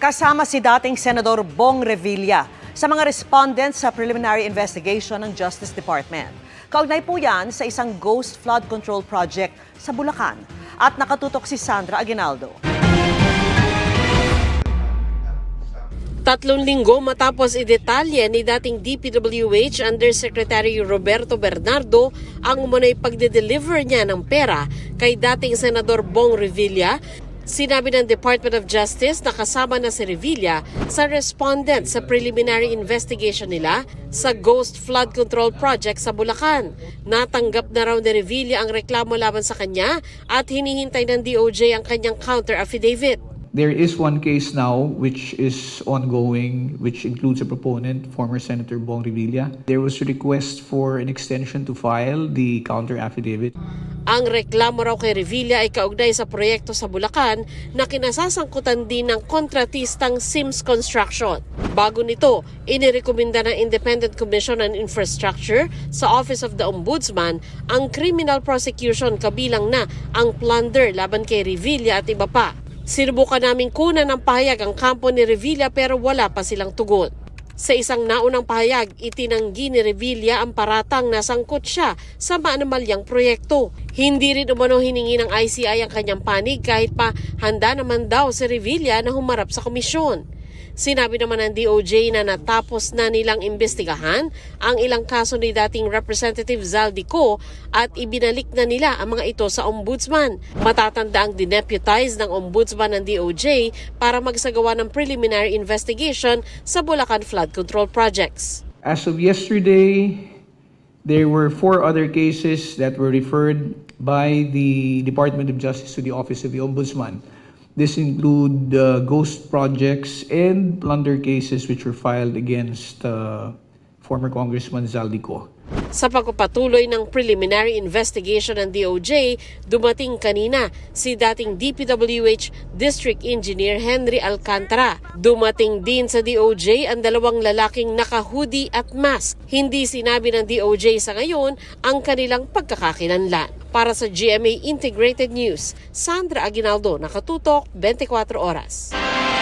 Kasama si dating Senador Bong Revilla sa mga respondents sa preliminary investigation ng Justice Department. Kaugnay po yan sa isang ghost flood control project sa Bulacan. At nakatutok si Sandra Aguinaldo. 3 linggo matapos idetalye ni dating DPWH Undersecretary Roberto Bernardo ang umunay pagde-deliver niya ng pera kay dating Senador Bong Revilla, sinabi ng Department of Justice na kasama na si Revilla sa respondent sa preliminary investigation nila sa Ghost Flood Control Project sa Bulacan. Natanggap na raw ni Revilla ang reklamo laban sa kanya at hinihintay ng DOJ ang kanyang counter affidavit. There is one case now which is ongoing, which includes a proponent, former Senator Bong Revilla. There was a request for an extension to file the counter affidavit. Ang reklamo raw kay Revilla ay kaugnay sa proyekto sa Bulacan na kinasasangkutan din ng kontratistang Sims Construction. Bago nito, inirekomenda ng Independent Commission on Infrastructure sa Office of the Ombudsman ang criminal prosecution kabilang na ang plunder laban kay Revilla at iba pa. Sinubukan naming kunan ng pahayag ang kampo ni Revilla pero wala pa silang tugon. Sa isang naunang pahayag, itinanggi ni Revilla ang paratang na sangkot siya sa maanomalyang proyekto. Hindi rin umano hiningi ng ICI ang kanyang panig kahit pa handa naman daw si Revilla na humarap sa komisyon. Sinabi naman ng DOJ na natapos na nilang imbestigahan ang ilang kaso ni dating Representative Zaldico at ibinalik na nila ang mga ito sa Ombudsman. Matatanda ang dineputize ng Ombudsman ng DOJ para magsagawa ng preliminary investigation sa Bulacan Flood Control Projects. As of yesterday, there were 4 other cases that were referred by the Department of Justice to the Office of the Ombudsman. This include ghost projects and plunder cases which were filed against former Congressman Zaldico. Sa pagpapatuloy ng preliminary investigation ng DOJ, dumating kanina si dating DPWH District Engineer Henry Alcantara. Dumating din sa DOJ ang 2 lalaking naka-hoodie at mask. Hindi sinabi ng DOJ sa ngayon ang kanilang pagkakakilanlan. Para sa GMA Integrated News, Sandra Aguinaldo, nakatutok 24 oras.